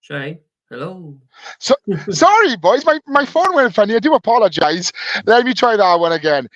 Shane, hello. So sorry, boys. My phone went funny. I do apologise. Let me try that one again.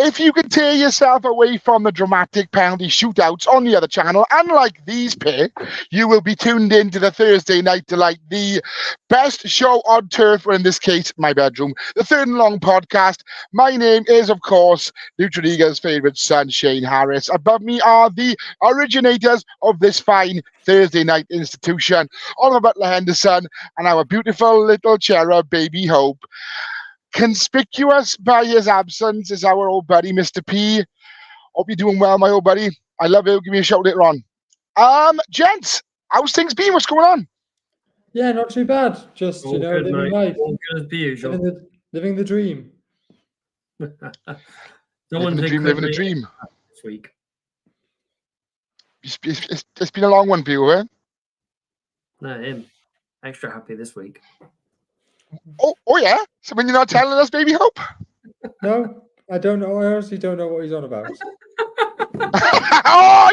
If you can tear yourself away from the dramatic penalty shootouts on the other channel, unlike these pair, you will be tuned in to the Thursday Night Delight, the best show on turf, or in this case, my bedroom, the Third and Long podcast. My name is, of course, Lucha favourite son, Shane Harris. Above me are the originators of this fine Thursday night institution, Oliver Butler Henderson, and our beautiful little cherub, Baby Hope. Conspicuous by his absence is our old buddy, Mr. P. Hope you're doing well, my old buddy. I love you. Give me a shout later on. Gents, how's things been? What's going on? Yeah, not too bad. Just, All good, living mate. life, All good as per usual. living the dream. Someone Living a dream. this week. It's been a long one for you, eh? No, him. Extra happy this week. Oh yeah? So when you're not telling us, Baby Hope? No, I don't know. I honestly don't know what he's on about. Oh,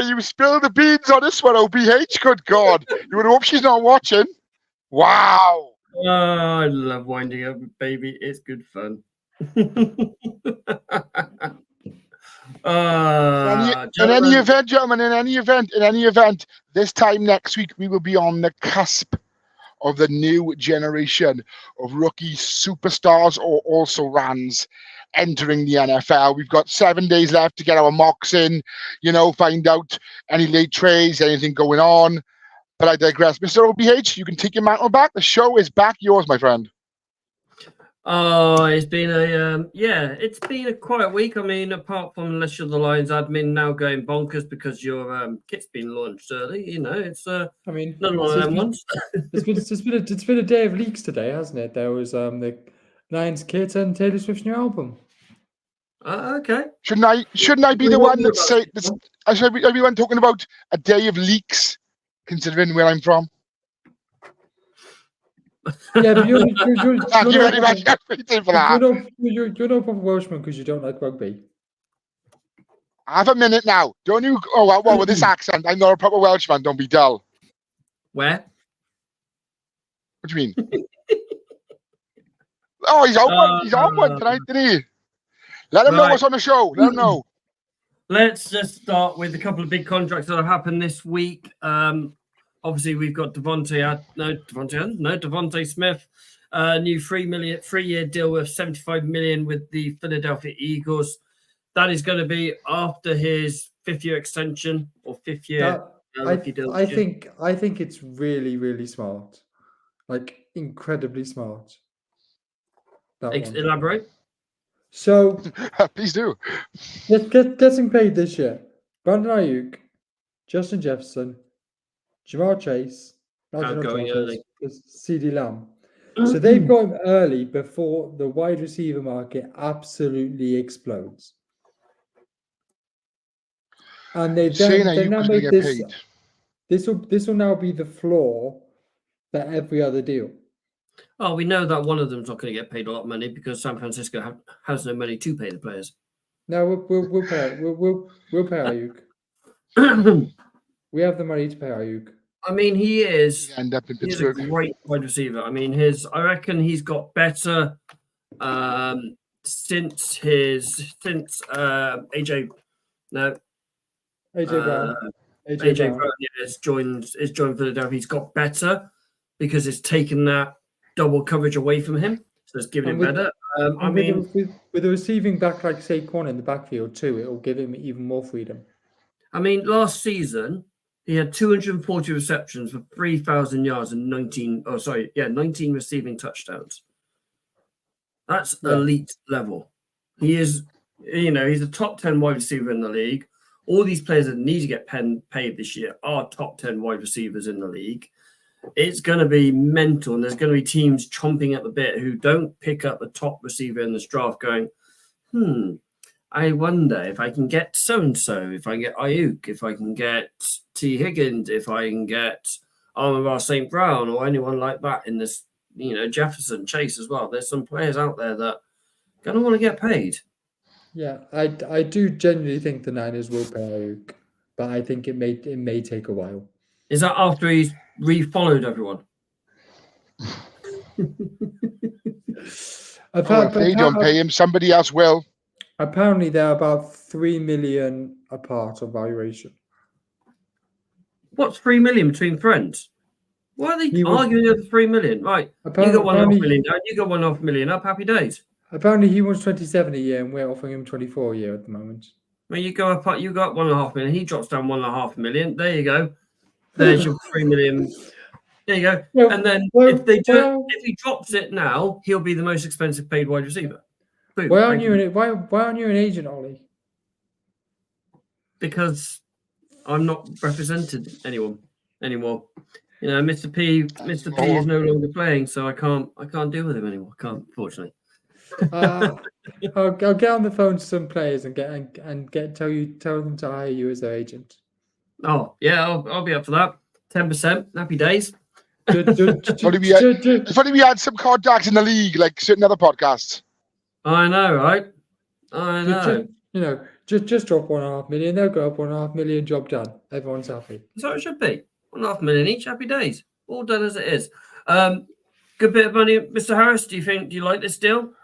you spilled the beans on this one, OBH. Good God. You would hope she's not watching. Wow. Oh, I love winding up with baby. It's good fun. In any event, gentlemen, in any event, this time next week we will be on the cusp of the new generation of rookie superstars or also rans entering the NFL. We've got 7 days left to get our mocks in, find out any late trades, anything going on. But I digress. Mr. OBH, you can take your mantle back. The show is back yours, my friend. Oh, it's been it's been a quiet week. I mean, apart from unless you're the Lions admin now going bonkers because your kit's been launched early, it's none of them ones. It's been a day of leaks today, hasn't it? There was the Lions kit and Taylor Swift's new album. Okay. Shouldn't I be the one that say? I should be the one talking about a day of leaks, considering where I'm from. Yeah, but you're Thank you very much for that. You're no proper Welshman because you don't like rugby. Have a minute now. Don't you? Oh, well, with this accent, I'm not a proper Welshman. Don't be dull. Where? What do you mean? Oh, he's on one tonight, didn't he? Let him know what's on the show. Let him know. Let's just start with a couple of big contracts that have happened this week. Obviously, we've got Devontae Smith, new 3-year deal worth $75 million with the Philadelphia Eagles. That is going to be after his 5th-year extension or 5th-year rookie deal. I think it's really, really smart, like incredibly smart. Elaborate. So, please do. Getting paid this year: Brandon Ayuk, Justin Jefferson, Jamar Chase, CeeDee Lamb. So they've got him early before the wide receiver market absolutely explodes. And they've now made this. This will now be the floor for every other deal. Oh, we know that one of them's not going to get paid a lot of money because San Francisco has no money to pay the players. No, we'll pay. We'll pay Ayuk. We have the money to pay Ayuk. I mean, he's a great wide receiver. I mean, I reckon he's got better since AJ Brown has joined Philadelphia. He's got better because it's taken that double coverage away from him, so it's given him better. With a receiving back like Saquon in the backfield too, it will give him even more freedom. I mean, last season he had 240 receptions for 3,000 yards and 19 receiving touchdowns. That's elite level. He is, he's a top 10 wide receiver in the league. All these players that need to get paid this year are top 10 wide receivers in the league. It's going to be mental, and there's going to be teams chomping at the bit who don't pick up the top receiver in this draft going, I wonder if I can get so-and-so, if I can get Ayuk, if I can get T. Higgins, if I can get Amon-Ra St. Brown or anyone like that in this, Jefferson, Chase as well. There's some players out there that are going to want to get paid. Yeah, I do genuinely think the Niners will pay Ayuk, but I think it may take a while. Is that after he's refollowed everyone? If they don't pay him, somebody else will. Apparently, they're about 3 million apart of valuation. What's 3 million between friends? Why are they arguing over 3 million? Right, you got 1.5 million down, you got 1.5 million up. Happy days. Apparently, he wants 27 a year, and we're offering him 24 a year at the moment. When you go up, you got 1.5 million. He drops down 1.5 million. There you go. There's your 3 million. There you go. Yeah, and then if he drops it now, he'll be the most expensive paid wide receiver. Boom, why aren't you an agent, Ollie? Because I'm not represented anyone anymore. You know, Mr. P is no longer playing, so I can't deal with him anymore. I can't, unfortunately. I'll get on the phone to some players and tell them to hire you as their agent. Oh yeah, I'll be up for that. 10%, happy days. If only we had some contacts in the league, like certain other podcasts. I know, right? I know. Just drop 1.5 million. They'll go up 1.5 million. Job done. Everyone's happy. So it should be 1.5 million each. Happy days. All done as it is. Good bit of money, Mr. Harris. Do you like this deal?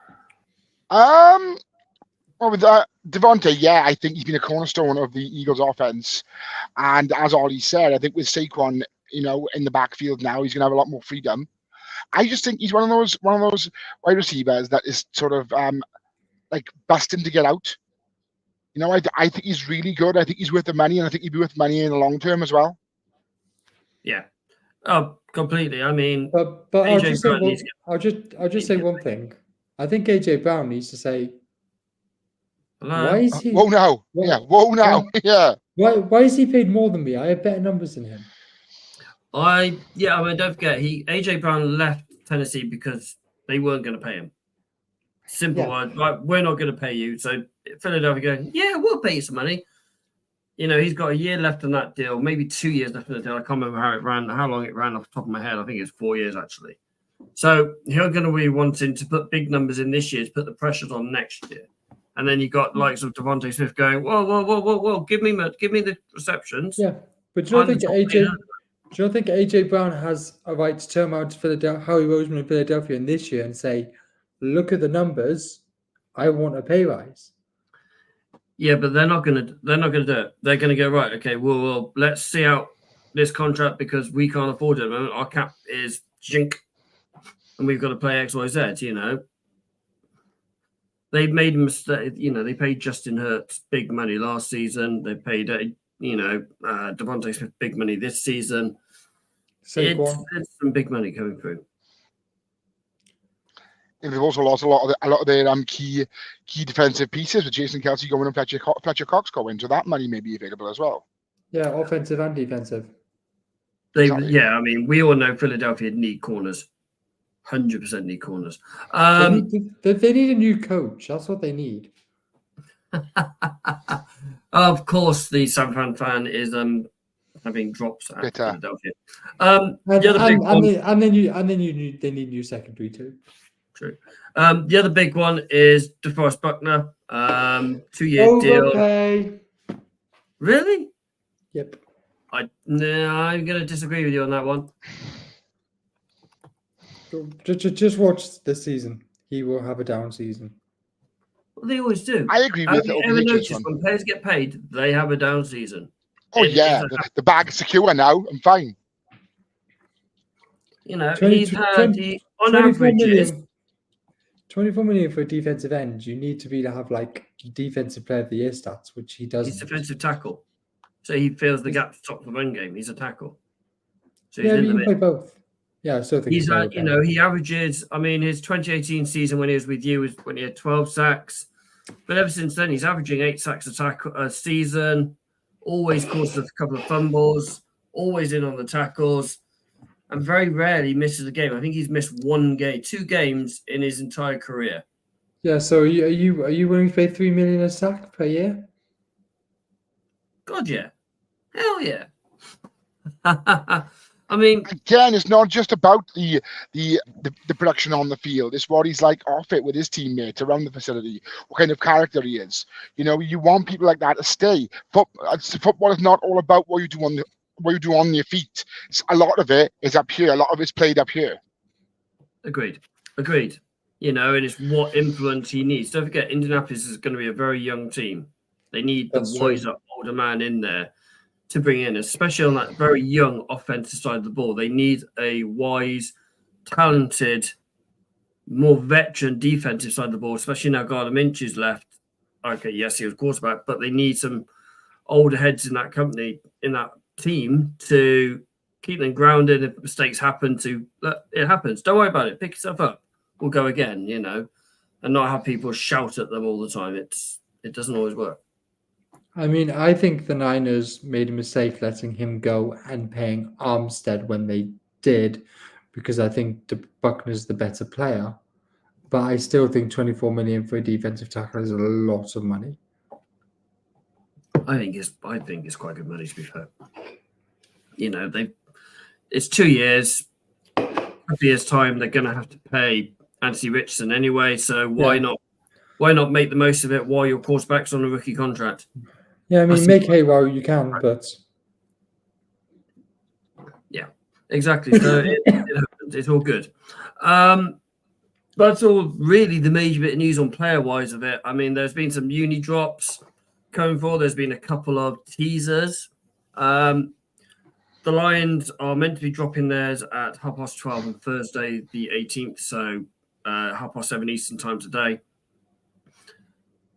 Well, with Devontae, yeah, I think he's been a cornerstone of the Eagles' offense, and as Ollie said, I think with Saquon, in the backfield now, he's going to have a lot more freedom. I just think he's one of those wide receivers that is sort of like busting to get out. I think he's really good. I think he's worth the money, and I think he'd be worth money in the long term as well. Yeah. Oh, completely. I mean, but I'll just say one thing. I think AJ Brown needs to say, why is he? Whoa now, whoa now, yeah. Why is he paid more than me? I have better numbers than him. I mean, don't forget, AJ Brown left Tennessee because they weren't going to pay him. Simple word, like, we're not going to pay you. So Philadelphia going, yeah, we'll pay you some money. He's got a year left on that deal, maybe 2 years left on the deal. I can't remember how long it ran off the top of my head. I think it's 4 years actually. So you're going to be wanting to put big numbers in this year to put the pressures on next year. And then you got likes of Devontae Smith going, whoa, give me the receptions. Yeah, but do you not think AJ Brown has a right to turn around to Philadelphia, Howie Roseman in Philadelphia in this year and say, look at the numbers, I want a pay rise? Yeah, but they're not gonna do it. They're gonna go, right, okay, well let's see out this contract because we can't afford it at the moment. Our cap is jink and we've got to play XYZ, They made a mistake, they paid Justin Hurts big money last season. They paid Devontae Smith big money this season. It's some big money coming through. And they've also lost a lot of their key defensive pieces with Jason Kelce going and Fletcher Cox going, so that money may be available as well. Yeah, offensive and defensive. Yeah, I mean, we all know Philadelphia need corners. 100% need corners. They need a new coach. That's what they need. Of course, the San Fran fan is having drops at Philadelphia. They need new secondary too. True. The other big one is DeForest Buckner, 2-year deal. Really? Yep. I'm going to disagree with you on that one. Just watch this season. He will have a down season. Well, they always do. I agree with you ever noticed when players get paid, they have a down season? Oh, the bag is secure now. I'm fine. He's had on average 24 million for a defensive end. You need to have like defensive player of the year stats, which he doesn't. He's defensive tackle, so he fills the gap top of the run game. He's a tackle. So he can play both. Yeah, I still think he's he averages. I mean, his 2018 season when he was with you was when he had 12 sacks, but ever since then he's averaging 8 sacks a season. Always causes a couple of fumbles. Always in on the tackles, and very rarely misses a game. I think he's missed 2 games in his entire career. Yeah. So are you willing to pay $3 million a sack per year? God, yeah. Hell yeah. I mean, again, it's not just about the production on the field. It's what he's like off it with his teammates around the facility, what kind of character he is. You want people like that to stay. Football is not all about what you do what you do on your feet. A lot of it is up here. A lot of it's played up here. Agreed. You know, and it's what influence he needs. Don't forget, Indianapolis is going to be a very young team. They need the wiser, older man in there to bring in, especially on that very young offensive side of the ball. They need a wise, talented, more veteran defensive side of the ball, especially now Gardner Minshew is left. Okay, yes, he was quarterback, but they need some older heads in that company, in that team, to keep them grounded. If mistakes happen, it happens. Don't worry about it. Pick yourself up. We'll go again, you know, and not have people shout at them all the time. It doesn't always work. I mean, I think the Niners made a mistake letting him go and paying Armstead when they did, because I think the Buckner's the better player. But I still think $24 million for a defensive tackle is a lot of money. I think it's quite good money, to be fair. You know, it's 2 years. A year's time, they're going to have to pay Anthony Richardson anyway. So why not make the most of it while your quarterback's on a rookie contract? Yeah, I mean, make hay while you can, but yeah, exactly. So it happens. It's all good. That's all really the major bit of news on player-wise of it. I mean, there's been some uni drops coming forward. There's been a couple of teasers. The Lions are meant to be dropping theirs at 12:30 on Thursday, the 18th, so 7:30 Eastern time today.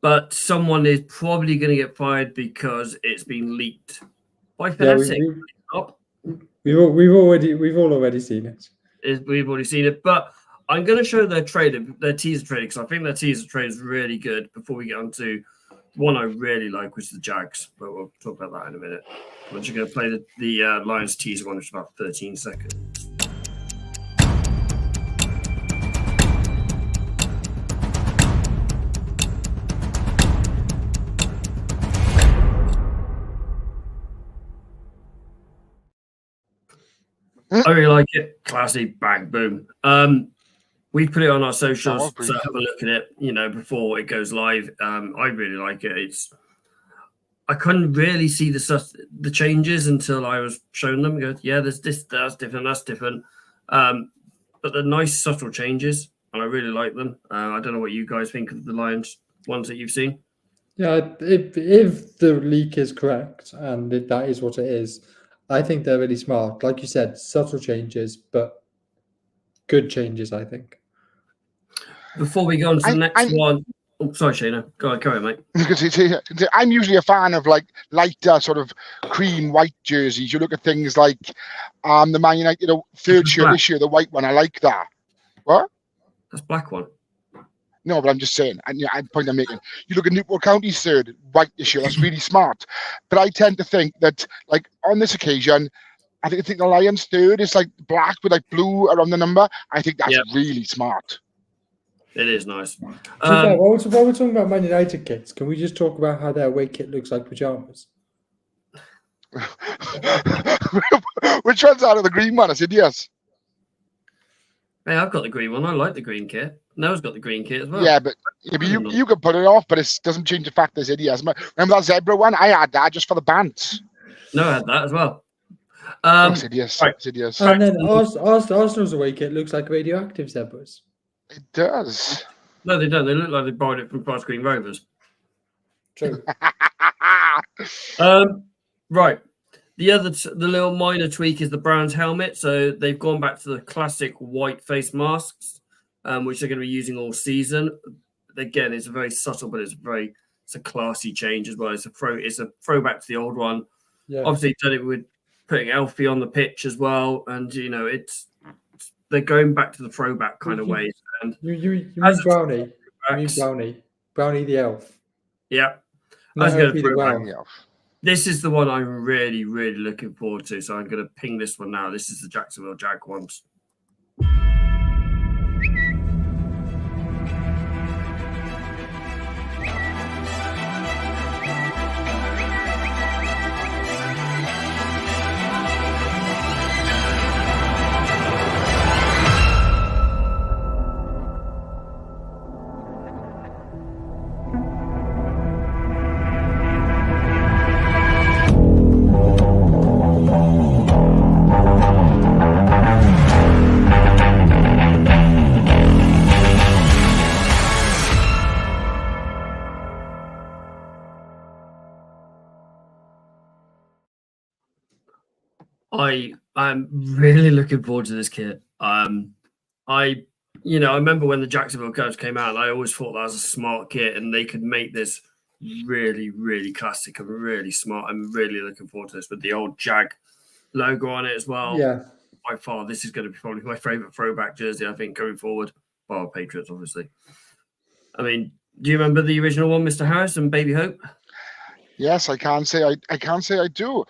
But someone is probably going to get fired because it's been leaked by Fanatic. We've all already seen it. We've already seen it, but I'm going to show their teaser trailer, because I think their teaser trailer is really good before we get on to one I really like, which is the Jags, but we'll talk about that in a minute. I'm just going to play the Lions teaser one, which is about 13 seconds. I really like it. Classy, bang, boom. We put it on our socials, so have a look at it, you know, before it goes live. I really like it. I couldn't really see the changes until I was showing them. Go, yeah, there's this, that's different. But they're nice, subtle changes, and I really like them. I don't know what you guys think of the Lions ones that you've seen. Yeah, if the leak is correct, and that is what it is, I think they're really smart. Like you said, subtle changes, but good changes, I think. Before we go on to the next one. Oh, sorry, Shayna. Go on, mate. Because I'm usually a fan of like lighter sort of cream white jerseys. You look at things like the Man United third shirt this year, the white one. I like that. What? That's black one. No, but I'm just saying. And the point I'm making. You look at Newport County's third white this year. That's really smart. But I tend to think that, like on this occasion, I think the Lions third is like black with like blue around the number. I think that's really smart. It is nice. While we're talking about Man United kits, can we just talk about how their away kit looks like pajamas? Which one's out of the green one? I said yes. Hey, I've got the green one. I like the green kit. Noah's got the green kit as well. Yeah, but you can put it off, but it doesn't change the fact there's idiots. Remember that zebra one? I had that just for the bands. Noah had that as well. I said yes. Right. I said yes. And then Arsenal's away kit looks like radioactive zebras. It does. No, they don't. They look like they borrowed it from Forest Green Rovers. True. Right. The little minor tweak is the Browns helmet. So they've gone back to the classic white face masks, which they're going to be using all season. Again, it's a very subtle, but it's a classy change as well. It's a throwback to the old one. Yeah. Obviously, done it with putting Alfie on the pitch as well, and you know they're going back to the throwback kind of ways. And you mean Brownie? You mean Brownie the elf? Yeah. This is the one I'm really, really looking forward to. So I'm going to ping this one now. This is the Jacksonville Jag ones. I'm really looking forward to this kit. I remember when the Jacksonville Cubs came out, and I always thought that was a smart kit, and they could make this really, really classic and really smart. I'm really looking forward to this with the old Jag logo on it as well. Yeah. By far, this is going to be probably my favorite throwback jersey, I think, going forward. Well, Patriots, obviously. I mean, do you remember the original one, Mr. Harris and Baby Hope? Yes, I can't say I do.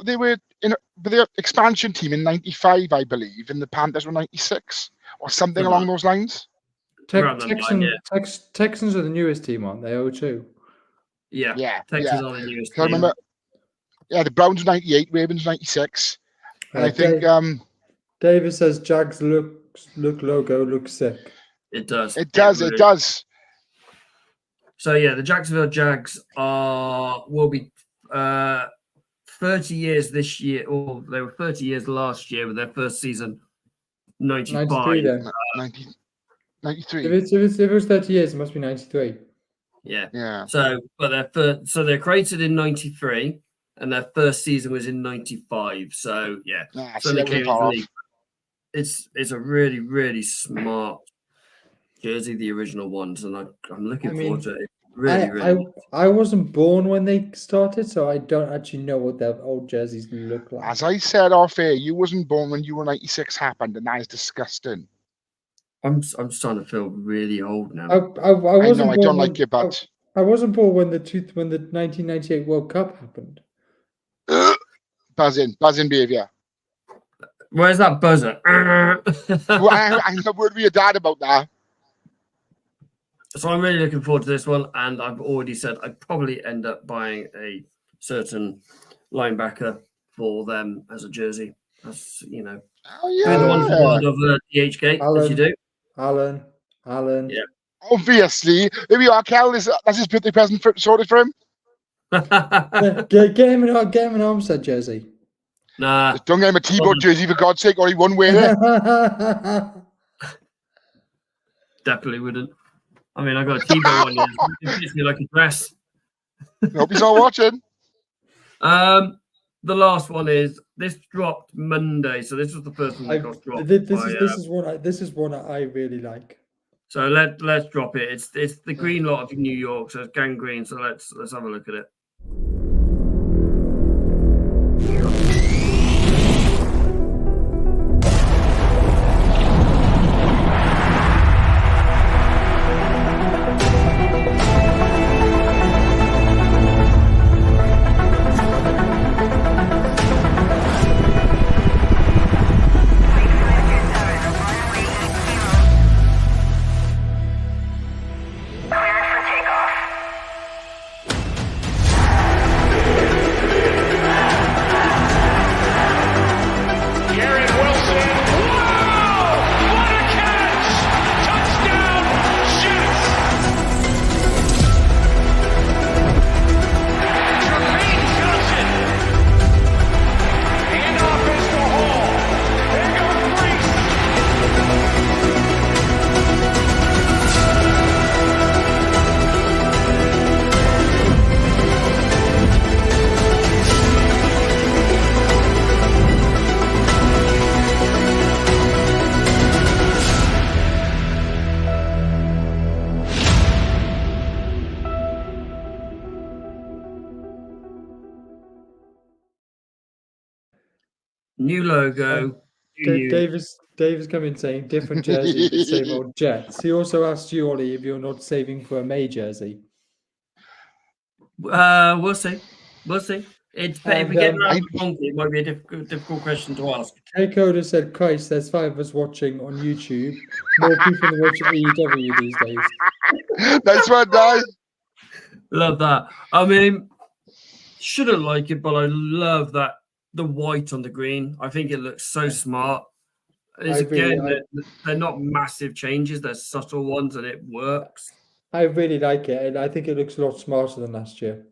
They were in the expansion team in '95, I believe, and the Panthers were '96 or something along those lines. Texans are the newest team, aren't they? 02. Yeah. Texans are the newest team. I remember. Yeah, the Browns were '98, Ravens '96, and I think David says Jags logo looks sick. It does. It does. So yeah, the Jacksonville Jags will be 30 years this year, or they were 30 years last year with their first season, 95. 93 then. 93. If it was 30 years, it must be 93. Yeah. So, but they're created in 93, and their first season was in 95. So yeah, so they came into the league. It's a really, really smart jersey, the original ones, and I'm looking forward to it. Really. I wasn't born when they started, so I don't actually know what their old jerseys look like. As I said off air, you wasn't born when you were 96 happened, and that is disgusting. I'm starting to feel really old now. I wasn't I don't like your butt. I wasn't born when the 1998 World Cup happened. Buzzing behaviour. Where's that buzzer? Well, I'm not worried with your dad about that. So I'm really looking forward to this one, and I've already said I'd probably end up buying a certain linebacker for them as a jersey. That's doing the one for one of DHgate, as you do. Alan. Yeah. Obviously, there we are. Cal, that's his birthday present sorted for him. Get him an Armstead jersey. Nah. Just don't get him a T-Boat jersey for God's sake, or he won't wear it. Definitely wouldn't. I mean, I got a T-Boat one. It fits me like a dress. Hope he's not watching. The last one is this dropped Monday, so this was the first one that got dropped. This is one I really like. So let's drop it. It's the green lot of New York, so it's gangrene. So let's have a look at it. New logo. Davis come in saying different jersey, the same old Jets. He also asked you, Ollie, if you're not saving for a May jersey. We'll see. If we get that wrong, it might be a difficult question to ask. K-Coder said, Christ, there's 5 of us watching on YouTube. More people than watching AEW these days. Nice one, guys. Love that. I mean, shouldn't like it, but I love that the white on the green. I think it looks so smart. They're not massive changes. They're subtle ones, and it works. I really like it, and I think it looks a lot smarter than last year.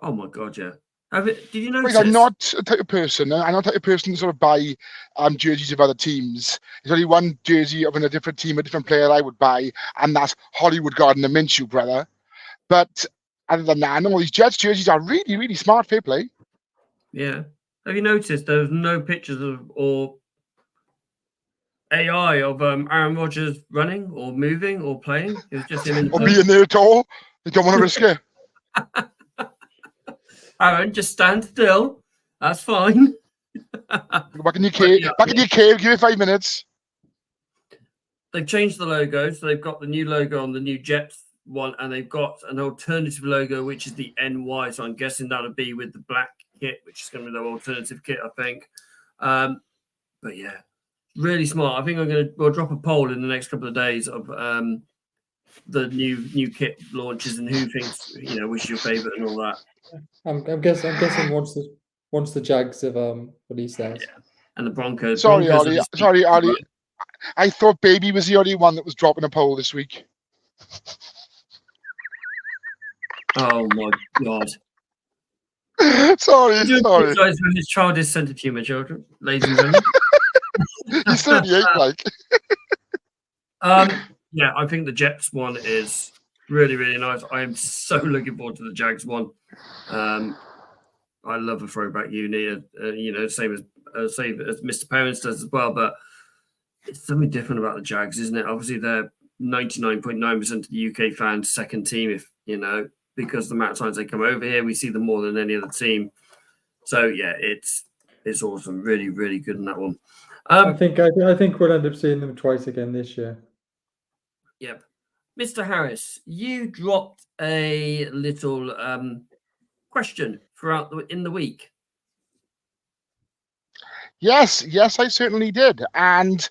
Oh my god, yeah. Did you notice? I'm not a type of person. I'm not a type of person to sort of buy jerseys of other teams. There's only one jersey of a different team, a different player I would buy, and that's Hollywood Gardner Minshew, brother. But other than that, I know these Jets jerseys are really, really smart. Fair play. Yeah. Have you noticed there's no pictures of or AI of Aaron Rodgers running or moving or playing? It was just him in the Or post. being there at all. They don't want to risk it. Aaron, just stand still. That's fine. Back in your cave. yeah. Back in your cave. Give it 5 minutes. They've changed the logo, so they've got the new logo on the new Jets one, and they've got an alternative logo, which is the NY. So I'm guessing that'll be with the black kit, which is going to be their alternative kit, I think. But yeah, really smart. I think we'll drop a poll in the next couple of days of the new kit launches and who thinks which is your favourite and all that. I'm guessing once the Jags have released theirs. Yeah. And the Broncos. Sorry, Broncos Ollie. Sorry, Ollie. I thought Baby was the only one that was dropping a poll this week. Oh my God. Sorry. I do apologise for his childish sense of humour, children, ladies and gentlemen. He's 38, like. Yeah, I think the Jets one is really, really nice. I am so looking forward to the Jags one. I love a throwback uni, same as Mr. Parents does as well. But it's something different about the Jags, isn't it? Obviously, they're 99.9% of the UK fans' second team. If because the amount of times they come over here, we see them more than any other team. So yeah, it's awesome. Really, really good in that one. I think we'll end up seeing them twice again this year. Yep. Mr. Harris, you dropped a little question throughout in the week. Yes, I certainly did. And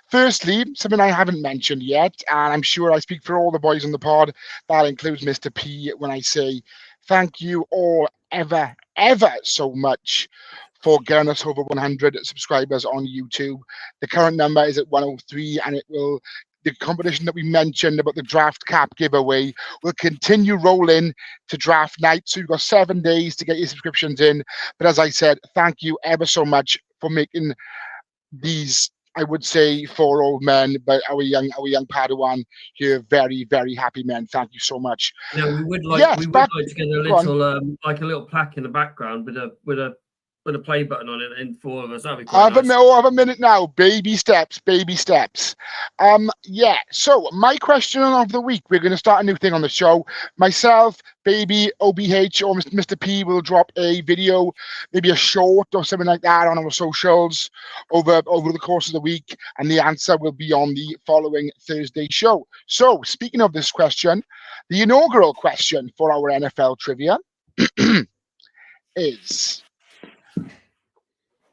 firstly, something I haven't mentioned yet, and I'm sure I speak for all the boys on the pod, that includes Mr. P, when I say thank you all ever so much for getting us over 100 subscribers on YouTube. The current number is at 103, and the competition that we mentioned about the draft cap giveaway will continue rolling to draft night. So you've got 7 days to get your subscriptions in. But as I said, thank you ever so much for making these, I would say, 4 old men, but our young Padawan here, very, very happy men. Thank you so much. We would like to get a little like a little plaque in the background with a play button on it and 4 of us. That'd be quite nice. I have a minute now. Baby steps. Yeah. So my question of the week, we're going to start a new thing on the show. Myself, Baby, OBH, or Mr. P will drop a video, maybe a short or something like that on our socials over the course of the week, and the answer will be on the following Thursday show. So speaking of this question, the inaugural question for our NFL trivia is: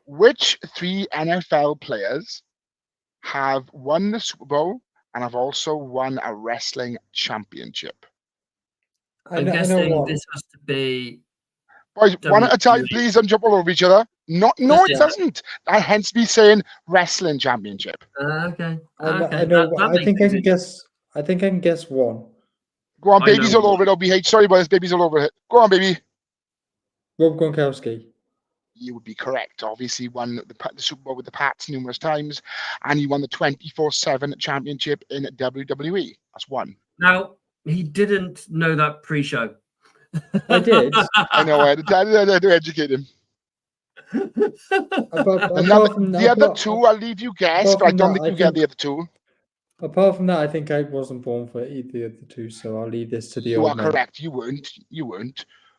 which 3 NFL players have won the Super Bowl and have also won a wrestling championship? I'm guessing this has to be... Boys, one at a time, please. Don't jump all over each other. No, it doesn't. I hence be saying wrestling championship. Okay. I know. I think I can guess. I think I can guess one. Go on, Baby's all over it. OBH. Sorry, boys. Baby's all over it. Go on, Baby. Rob Gronkowski. You would be correct. Obviously, won the Super Bowl with the Pats numerous times, and he won the 24/7 championship in WWE. That's one. Now, he didn't know that pre-show. I did. I know. I had to educate him. The other 2, I'll leave you guess, but I don't think you get the other 2. Apart from that, I think I wasn't born for either of the 2, so I'll leave this to the old man. You are correct. You weren't.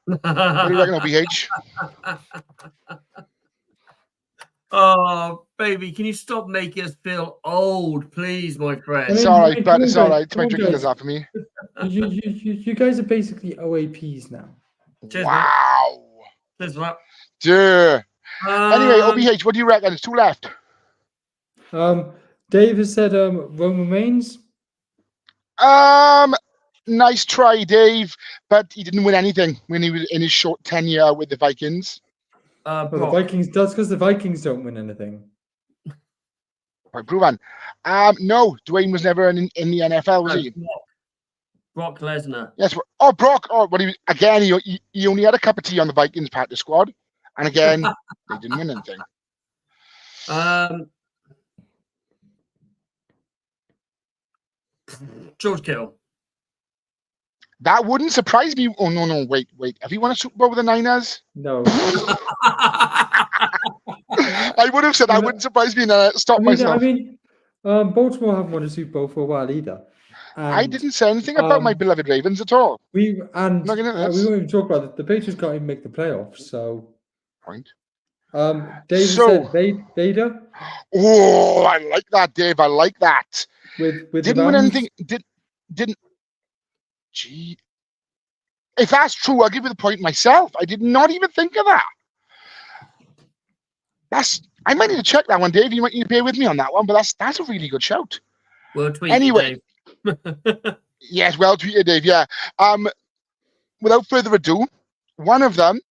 What do you reckon, OBH? Oh, Baby, can you stop making us feel old, please, my friend? It's all right, but it's all right. My drinking is after me. You guys are basically OAPs now. Cheers, wow. Cheers for that. Yeah. Anyway, OBH, what do you reckon? There's 2 left. Dave has said Roman Reigns. Nice try, Dave, but he didn't win anything when he was in his short tenure with the Vikings. Well, the Vikings does, because the Vikings don't win anything. Right, Bruvan. No, Dwayne was never in the NFL, was he? Brock Lesnar. Yes. Brock. He only had a cup of tea on the Vikings practice squad, and again, they didn't win anything. George Kittle. That wouldn't surprise me. Oh, no, wait. Have you won a Super Bowl with the Niners? No. I would have said that. Wouldn't surprise me. And stop myself. Baltimore haven't won a Super Bowl for a while either. I didn't say anything about my beloved Ravens at all. We won't even talk about it. The Patriots can't even make the playoffs. So, point. Dave said Vader. Oh, I like that, Dave. I like that. With didn't win anything. Didn't. Gee, if that's true, I'll give you the point myself. I did not even think of that. I might need to check that one, Dave. You might need to bear with me on that one, but that's a really good shout. Well tweeted, anyway, Dave. Yes, well tweeted, Dave. Yeah. Without further ado, one of them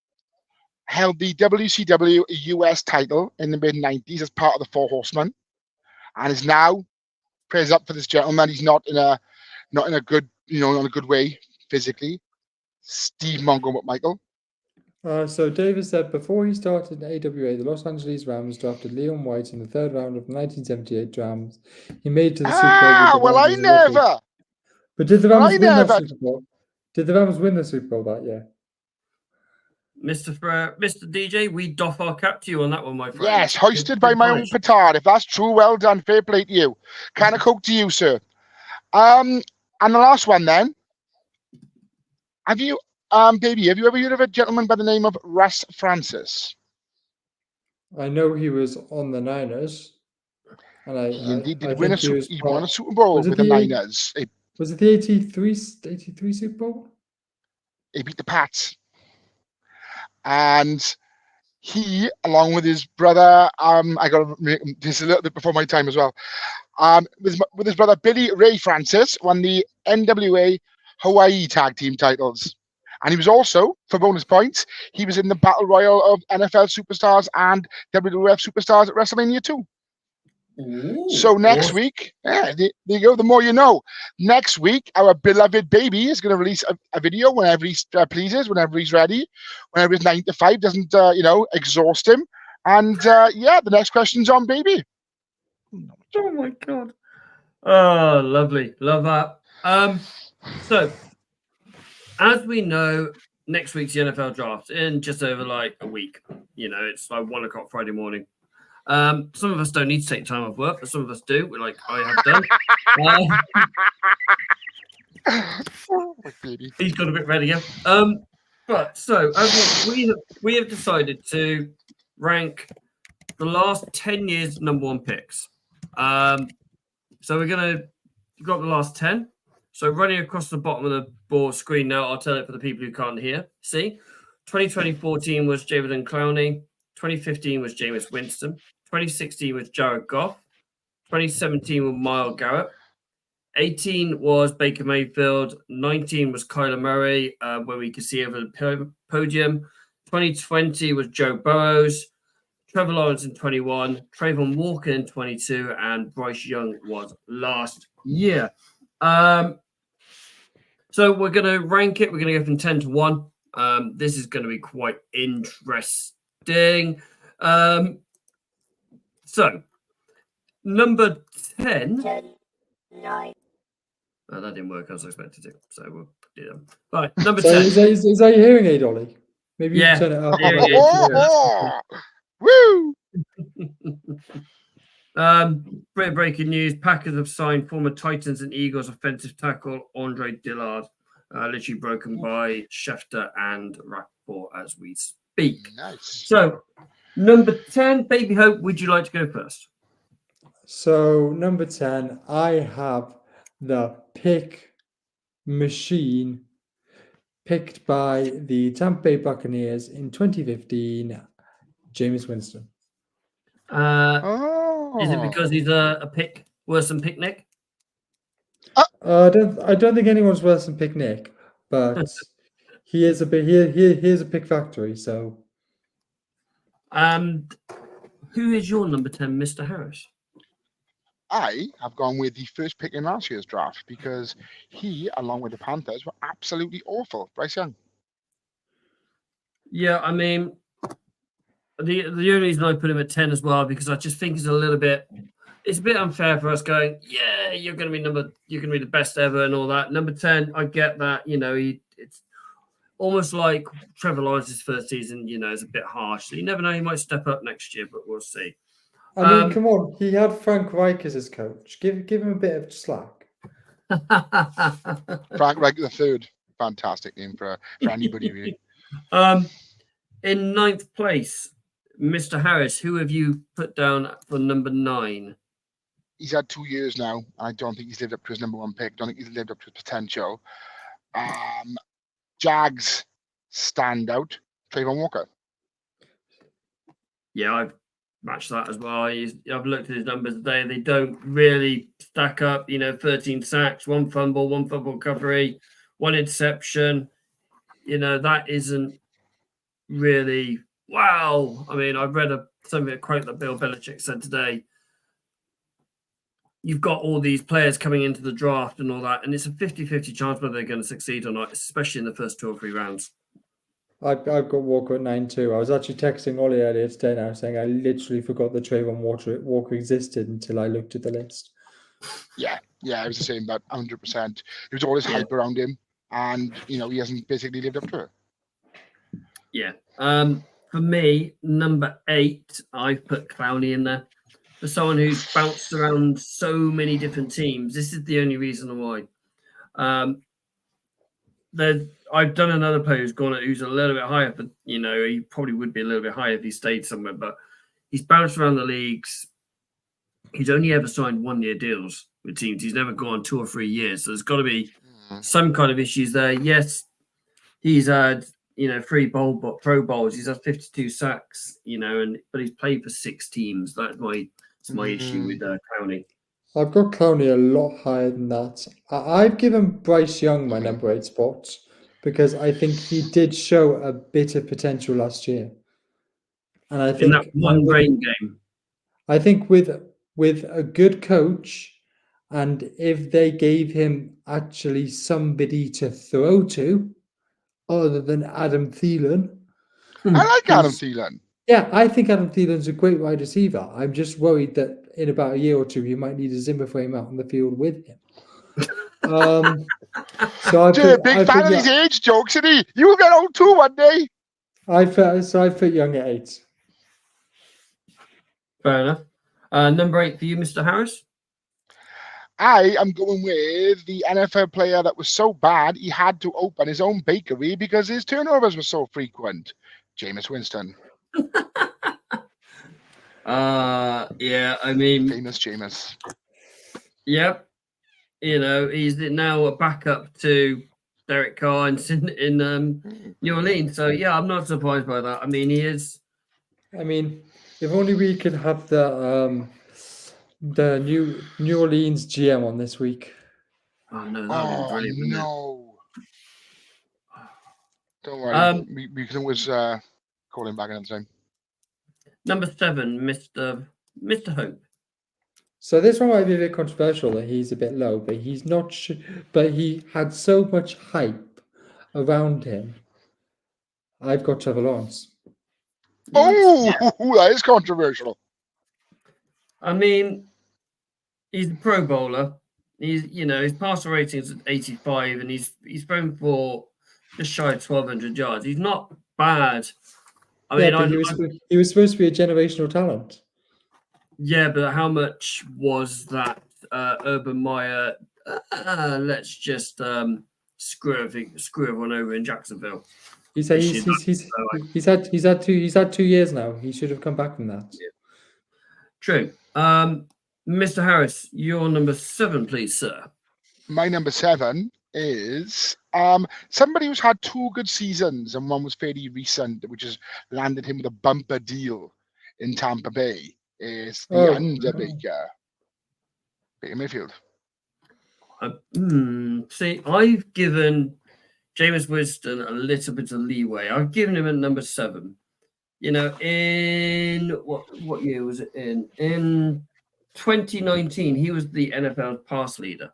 held the WCW US title in the mid-90s as part of the Four Horsemen, and is now, praise up for this gentleman. He's not in a good, not a good way physically. Steve Mongo McMichael. So David said before he started in AWA, the Los Angeles Rams drafted Leon White in the third round of the 1978 Rams. He made it to the Super Bowl. Well, I never. But did the Rams win that Super Bowl? Did the Rams win the Super Bowl that year? Mr. DJ, we doff our cap to you on that one, my friend. Yes, hoisted by my own petard. If that's true, well done. Fair play to you. Can of coke to you, sir. And the last one then. Have you ever heard of a gentleman by the name of Russ Francis? I know he was on the Niners. And he indeed did win he won a Super Bowl with the Niners. Was it the 83 Super Bowl? He beat the Pats. And he, along with his brother, I got to make this a little bit before my time as well. With his brother Billy Ray Francis, won the NWA Hawaii Tag Team titles. And he was also, for bonus points, he was in the Battle Royal of NFL Superstars and WWF Superstars at WrestleMania 2. Ooh, so next week, there you go, the more you know. Next week, our beloved baby is going to release a video whenever he pleases, whenever he's ready, whenever his 9 to 5 doesn't, exhaust him. And, the next question's on baby. Oh, my God. Oh, lovely. Love that. So, as we know, next week's the NFL draft in just over like a week. It's like 1 o'clock Friday morning. Some of us don't need to take time off work, but some of us do, like I have done. He's got a bit readier. But so as we have decided to rank the last 10 years #1 picks. So we're gonna got the last 10. So running across the bottom of the board screen now, I'll tell it for the people who can't hear. See, 2014 was Javid Clowney. 2015 was Jameis Winston. 2016 was Jared Goff. 2017 was Myles Garrett. 18 was Baker Mayfield. 19 was Kyler Murray, where we could see over the podium. 2020 was Joe Burrows. Trevor Lawrence in 21. Trayvon Walker in 22. And Bryce Young was last year. So we're going to rank it. We're going to go from 10 to 1. This is going to be quite interesting. So, number 10. 9. Oh, that didn't work as I expected to. So we'll do them. Right, number 10. Is that your hearing aid, Ollie? Maybe you can turn it up. Woo! Breaking news: Packers have signed former Titans and Eagles offensive tackle Andre Dillard, literally broken by Schefter and Rappaport as we speak. Nice. So, number 10, Baby Hope, would you like to go first? So, number 10, I have the pick machine picked by the Tampa Bay Buccaneers in 2015, Jameis Winston. Is it because he's a pick worse than Picnic? I don't think anyone's worse than Picnic, but he is a pick factory. So, and who is your number 10, Mr. Harris? I have gone with the first pick in last year's draft because he, along with the Panthers, were absolutely awful. Bryce Young. Yeah, I mean, the only reason I put him at 10 as well because I just think it's a bit unfair for us going, yeah, you're going to be the best ever and all that. Number 10, I get that, it's almost like Trevor Lawrence's first season, is a bit harsh. So you never know, he might step up next year, but we'll see. I mean, come on, he had Frank Reich as his coach. Give him a bit of slack. Frank Reich the third. Fantastic name for anybody, really. In ninth place, Mr. Harris, who have you put down for number 9? He's had 2 years now. I don't think he's lived up to his number 1 pick. Don't think he's lived up to his potential. Jags standout, Trayvon Walker. Yeah, I've matched that as well. I've looked at his numbers today. They don't really stack up. 13 sacks, 1 fumble, 1 fumble recovery, 1 interception. That isn't really wow. I mean, I've read a quote that Bill Belichick said today. You've got all these players coming into the draft and all that, and it's a 50-50 chance whether they're going to succeed or not, especially in the first 2 or 3 rounds. I've got Walker at 9 too. I was actually texting Ollie earlier today now saying I literally forgot that Trayvon Walker existed until I looked at the list. Yeah, it was the same, but 100%. There was all this hype around him, and he hasn't basically lived up to it. Yeah. For me, number 8, I've put Clowney in there. For someone who's bounced around so many different teams, this is the only reason why. I've done another player who's a little bit higher, but he probably would be a little bit higher if he stayed somewhere. But he's bounced around the leagues. He's only ever signed 1-year deals with teams. He's never gone 2 or 3 years. So there's got to be some kind of issues there. Yes, he's had 3 Pro Bowls. He's had 52 sacks. But he's played for 6 teams. That's my issue with Clowney. I've got Clowney a lot higher than that. I've given Bryce Young my number 8 spot because I think he did show a bit of potential last year. And I think in that one rain game, I think with a good coach, and if they gave him actually somebody to throw to, other than Adam Thielen. I like Adam Thielen. Yeah, I think Adam Thielen's a great wide receiver. I'm just worried that in about a year or 2, you might need a Zimmer frame out on the field with him. So I big fan of these age jokes, isn't he? You will get old too one day. I put Young at 8. Fair enough. Number 8 for you, Mr. Harris? I am going with the NFL player that was so bad he had to open his own bakery because his turnovers were so frequent. Jameis Winston. Yeah, I mean, famous Jameis. Yep. He's now a backup to Derek Carr in New Orleans. So yeah, I'm not surprised by that. I mean, he is. I mean, if only we could have the New Orleans GM on this week. Oh no, that would be brilliant. No. Don't worry. We can always call him back another time. Number 7, Mr. Hope. So this one might be a bit controversial that he's a bit low, but he's not. But he had so much hype around him. I've got Trevor Lawrence. Oh, that is controversial. I mean, he's a Pro Bowler. His passer rating is 85, and he's thrown for just shy of 1,200 yards. He's not bad. I mean, he was supposed to be a generational talent. Yeah, but how much was that Urban Meyer? Let's just screw everyone over in Jacksonville. He's had 2 years now. He should have come back from that. Yeah. True. Mr. Harris, your number 7, please, sir. My number 7 is somebody who's had 2 good seasons and one was fairly recent, which has landed him with a bumper deal in Tampa Bay. Is the Underbaker, Baker Mayfield. See, I've given Jameis Winston a little bit of leeway. I've given him a number 7. In what year was it in? In 2019, he was the NFL pass leader.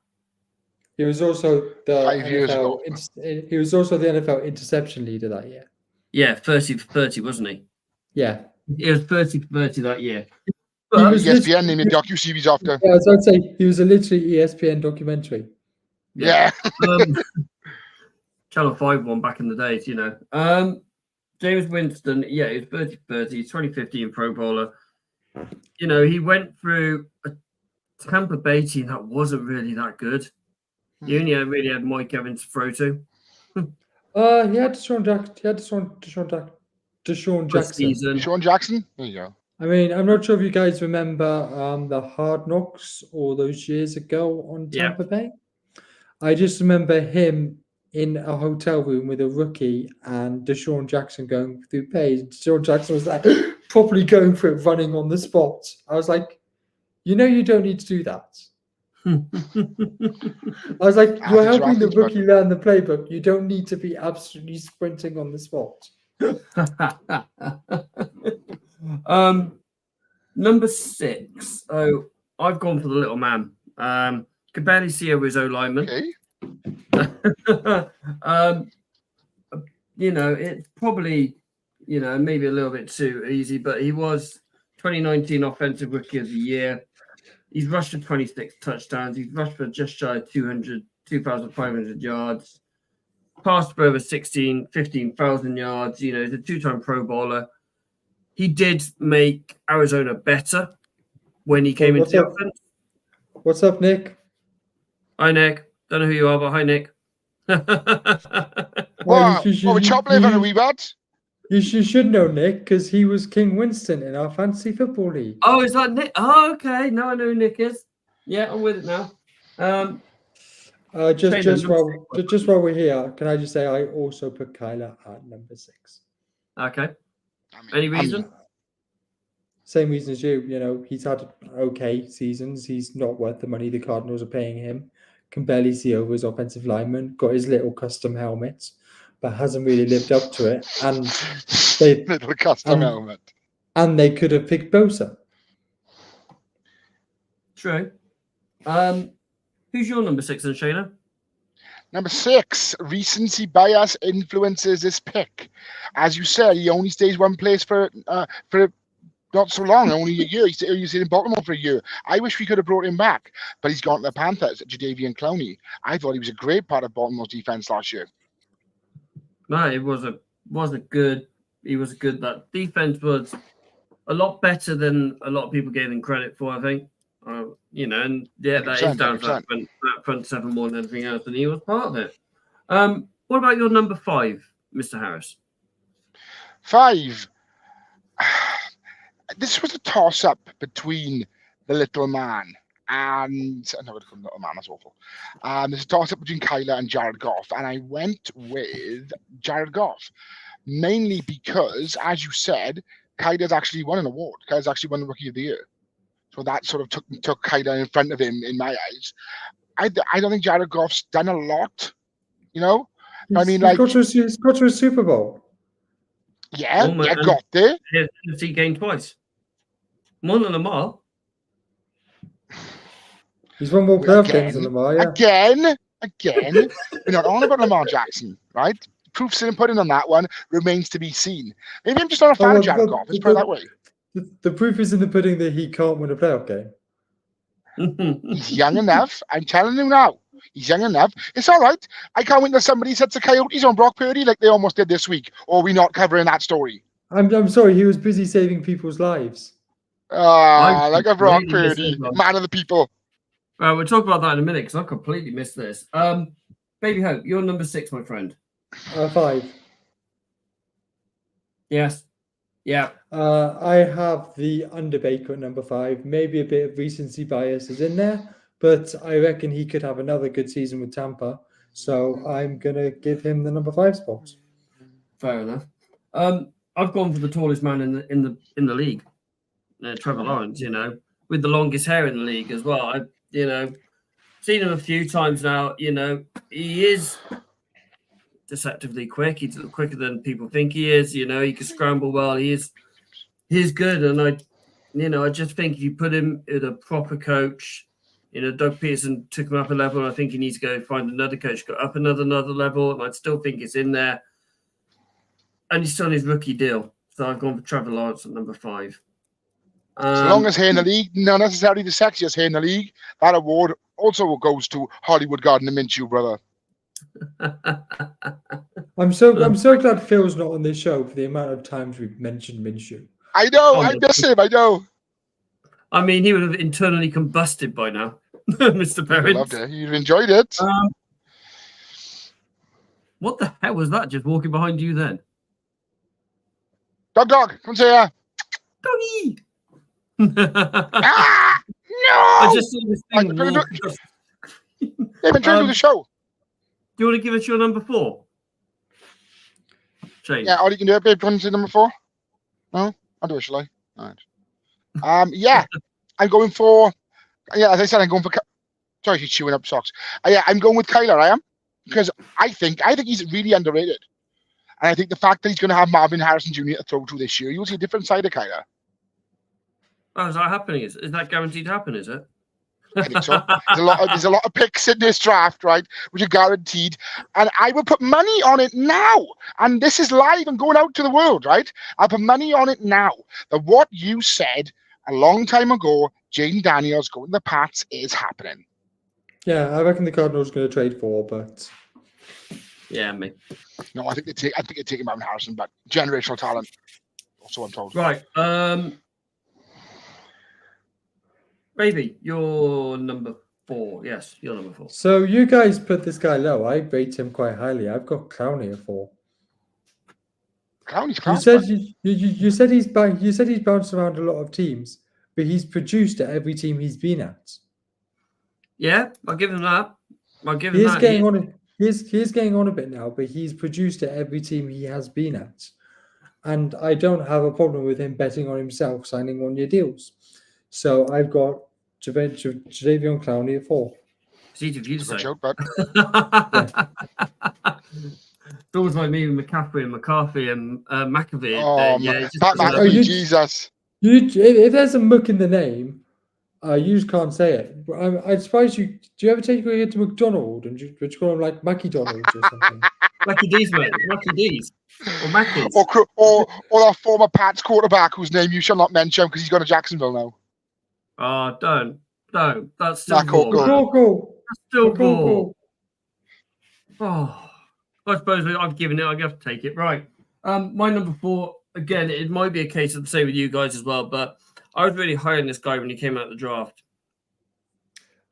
He was also the 5 years ago. He was also the NFL interception leader that year. Yeah, 30 for 30, wasn't he? Yeah. He was 30 for 30 that year. But ESPN named him docu-series after. Yeah, so I'd say he was a literally ESPN documentary. Yeah. Channel 5 one back in the days, James Winston, he was 30-30, 2015 Pro Bowler. He went through a Tampa Bay team that wasn't really that good. He only really had Mike Evans to throw to. He had Deshaun Jackson. Season. Deshaun Jackson? There you go. I mean, I'm not sure if you guys remember the Hard Knocks all those years ago on Tampa Bay. I just remember him in a hotel room with a rookie and Deshaun Jackson going through plays. Deshaun Jackson was like properly going for it, running on the spot. I was like, you don't need to do that. I was like, you're helping the rookie learn the playbook. You don't need to be absolutely sprinting on the spot. Number 6. Oh, I've gone for the little man. Could barely see over his O-lineman. Okay. It's probably, maybe a little bit too easy, but he was 2019 Offensive Rookie of the Year. He's rushed for 26 touchdowns. He's rushed for just shy of 2,500 yards. Passed for over 15,000 yards. He's a 2-time Pro Bowler. He did make Arizona better when he came into the offense. What's up, Nick? Hi, Nick. Don't know who you are, but hi, Nick. We chop liver a wee bit. You should know Nick because he was King Winston in our fantasy football league. Oh, is that Nick? Oh, okay. Now I know who Nick is. Yeah, I'm with it now. Just while we're here, can I just say I also put Kyler at number 6. Okay. Any reason? Same reason as you. He's had okay seasons. He's not worth the money the Cardinals are paying him. Can barely see over his offensive lineman. Got his little custom helmet, but hasn't really lived up to it. And little custom helmet. And they could have picked Bosa. True. Who's your number 6 then, Shayna? Number 6, recency bias influences this pick. As you said, he only stays one place for not so long, only a year. He's in Baltimore for a year. I wish we could have brought him back, but he's gone to the Panthers, Jadeveon Clowney. I thought he was a great part of Baltimore's defense last year. No, it was a good. He was good. That defense was a lot better than a lot of people gave him credit for. I think, that is down to that front 7 more than anything else, and he was part of it. What about your number 5, Mr. Harris? 5. This was a toss-up between the little man and I never call him little man. That's awful. There's a toss-up between Kyler and Jared Goff, and I went with Jared Goff mainly because, as you said, Kyler's actually won an award. Kyler's actually won the Rookie of the Year, so that sort of took Kyler in front of him in my eyes. I don't think Jared Goff's done a lot. He's got to a Super Bowl. Yeah, got there. He gained twice. More than Lamar. He's won more playoff games than Lamar, yeah. Again. We're not on about Lamar Jackson, right? Proof's in pudding on that one remains to be seen. Maybe I'm just not a fan of Jared Goff. Let's put it that way. The proof is in the pudding that he can't win a playoff game. He's young enough. I'm telling you now. He's young enough. It's all right. I can't wait until somebody sets the Coyotes on Brock Purdy like they almost did this week. Or are we not covering that story? I'm sorry. He was busy saving people's lives. Like a Brock Purdy, man of the people. We'll talk about that in a minute because I completely missed this. Baby Hope, you're number 6, my friend. 5. Yes. Yeah. I have the Underbaker at number 5. Maybe a bit of recency bias is in there, but I reckon he could have another good season with Tampa. So I'm gonna give him the number 5 spot. Fair enough. I've gone for the tallest man in the league, Trevor Lawrence. With the longest hair in the league as well. I've seen him a few times now. He is deceptively quick. He's quicker than people think he is. He can scramble well. He's good, and I just think if you put him with a proper coach, Doug Peterson took him up a level. And I think he needs to go find another coach, go up another level, and I still think it's in there. And he's still on his rookie deal, so I've gone for Trevor Lawrence at number 5. As long as hair in the league, not necessarily the sexiest hair in the league. That award also goes to Hollywood Garden and Minshew, brother. I'm so glad Phil's not on this show for the amount of times we've mentioned Minshew. I know. Oh, I miss him. I know. I mean, he would have internally combusted by now, Mr. I Perrin. loved it. You've enjoyed it. What the hell was that just walking behind you then? Dog, come here. Doggy! Ah, no! I just saw this thing Right, walk. They've been trying to do the show. Do you want to give us your number 4? Shane. Yeah, all you can do it, babe. Do you want to say number 4? No? I'll do it, shall I? All right. Yeah. I'm going for... Yeah, as I said, I'm going for... Sorry, she's chewing up socks. Yeah, I'm going with Kyler, I am. Because I think he's really underrated. And I think the fact that he's going to have Marvin Harrison Jr. to throw to this year, you'll see a different side of Kyler. Oh, is that happening? Is that guaranteed to happen, is it? I think so. There's a lot of picks in this draft, right, which are guaranteed. And I will put money on it now. And this is live and going out to the world, right? I'll put money on it now that what you said a long time ago, Jaden Daniels going to the Pats, is happening. Yeah, I reckon the Cardinals are going to trade for, but Yeah, me. No, I think they're taking Marvin Harrison, but generational talent. Also, I'm told. Right. Baby, you're number 4. Yes, you're number 4. So you guys put this guy low. I rate him quite highly. I've got Clowney at 4. Clowney's You class. said you said he's bounced around a lot of teams, but he's produced at every team he's been at. Yeah, I'll give him that. He is getting on. He is getting on a bit now, but he's produced at every team he has been at, and I don't have a problem with him betting on himself signing 1-year deals. So I've got Jadeveon Clowney at 4. It's easy for you to say. Joke, but It's always like me with McCaffrey and McCarthy and McAvee. oh, yeah, Pat Oh, McAfee, Jesus. If there's a muck in the name, you just can't say it. I'm surprised you. Do you ever take your kid to McDonald's and you call him like Mackie Donald's or something? Mackie D's, mate. Mackie D's. Or Mackie's. Or that former Pats quarterback whose name you shall not mention because he's gone to Jacksonville now. Oh, don't. That's still Nah, cool. Cool. That's still cool. Oh, I suppose I've given it. I have to take it. Right. My number 4. Again, it might be a case of the same with you guys as well, but I was really high on this guy when he came out of the draft.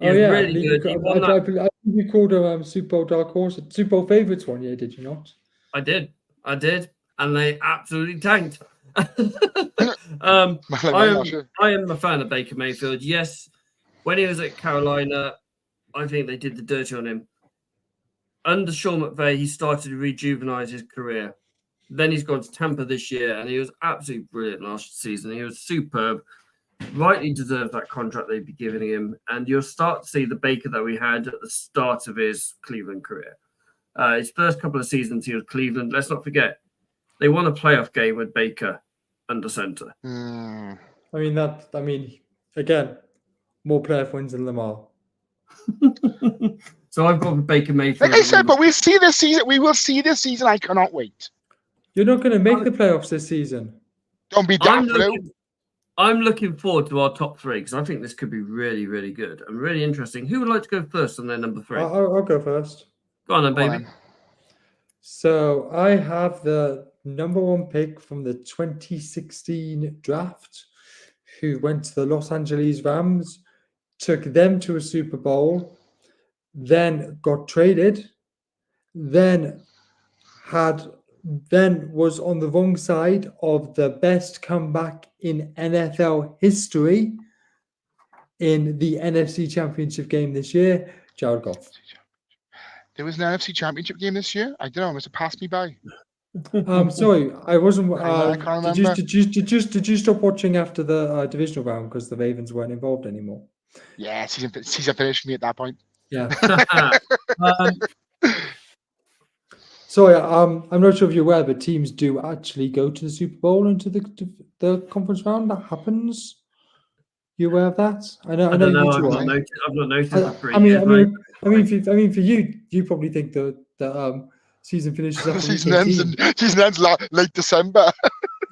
He was really good. I think you called him Super Bowl dark horse, Super Bowl favorites 1 year, did you not? I did, and they absolutely tanked. I am a fan of Baker Mayfield. Yes, when he was at Carolina, I think they did the dirty on him. Under Sean McVay, he started to rejuvenize his career. Then he's gone to Tampa this year, and he was absolutely brilliant last season. He was superb. Rightly deserved that contract they'd be giving him. And you'll start to see the Baker that we had at the start of his Cleveland career. His first couple of seasons, he was Cleveland. Let's not forget, they won a playoff game with Baker under center. Again, more playoff wins than Lamar. So I've got Baker Mayfield. Like I said, but we'll see this season. We will see this season. I cannot wait. You're not going to make the playoffs this season. Don't be daft, Lou. I'm looking forward to our top 3 because I think this could be really, really good and really interesting. Who would like to go first on their number 3? I'll go first. Go on then, baby. So I have the number 1 pick from the 2016 draft, who went to the Los Angeles Rams, took them to a Super Bowl, then got traded, then was on the wrong side of the best comeback in NFL history in the NFC Championship game this year, Jared Goff. There was an NFC Championship game this year? I don't know. It must have passed me by. Sorry, I wasn't. I can't remember. Did you stop watching after the divisional round because the Ravens weren't involved anymore? Yeah, season finished me at that point. Yeah. Sorry, I'm not sure if you're aware, but teams do actually go to the Super Bowl into the conference round. That happens. You aware of that? I know. I've not noticed. I mean, for you, you probably think the season finishes up. Season ends late December.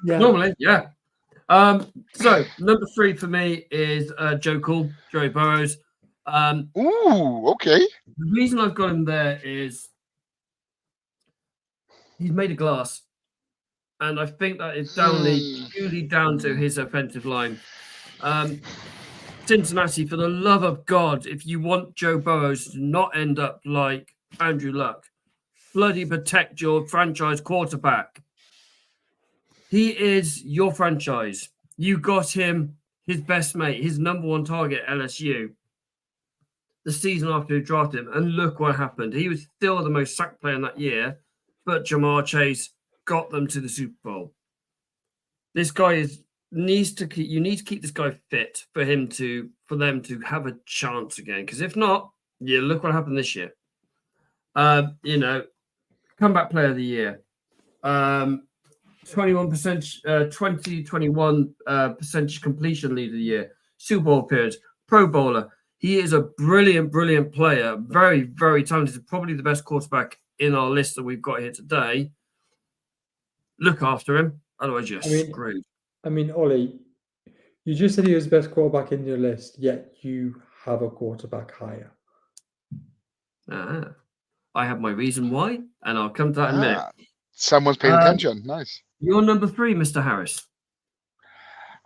Yeah. Normally, yeah. So number 3 for me is Joey Burrows. Ooh, okay. The reason I've got him there is he's made of glass. And I think that is purely down to his offensive line. Cincinnati, for the love of God, if you want Joe Burrows to not end up like Andrew Luck, bloody protect your franchise quarterback. He is your franchise. You got him, his best mate, his number one target at LSU, the season after you drafted him. And look what happened. He was still the most sacked player in that year, but Jamar Chase got them to the Super Bowl. This guy needs to keep this guy fit for them to have a chance again. Because if not, look what happened this year. Comeback player of the year. 21% percentage completion lead of the year. Super Bowl appearance, Pro Bowler. He is a brilliant, brilliant player. Very, very talented. Probably the best quarterback in our list that we've got here today. Look after him. Otherwise, you're screwed. I mean, Ollie, you just said he was the best quarterback in your list, yet you have a quarterback higher. I have my reason why, and I'll come to that in a minute. Someone's paying attention. Nice. You're number 3, Mr. Harris.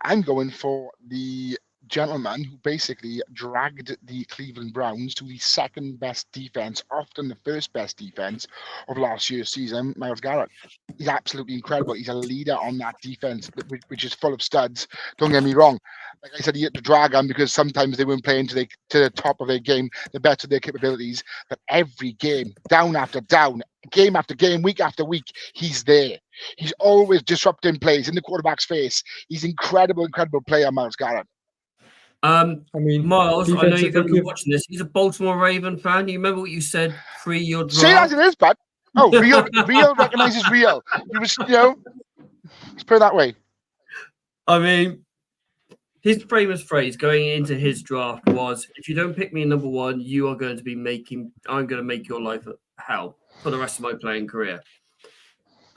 I'm going for the gentleman who basically dragged the Cleveland Browns to the second best defense, often the first best defense of last year's season, Myles Garrett. He's absolutely incredible. He's a leader on that defense, which is full of studs. Don't get me wrong. Like I said, he had to drag them because sometimes they weren't playing to the top of their game, the best of their capabilities. But every game, down after down, game after game, week after week, he's there. He's always disrupting plays in the quarterback's face. He's incredible, incredible player, Myles Garrett. I mean, Miles, I know you're going to be watching this. He's a Baltimore Raven fan. You remember what you said pre your draft? Say it as it is, bud. Oh, real recognizes real. He was, let's put it that way. I mean, his famous phrase going into his draft was, "If you don't pick me number 1, you are going to be I'm going to make your life hell for the rest of my playing career."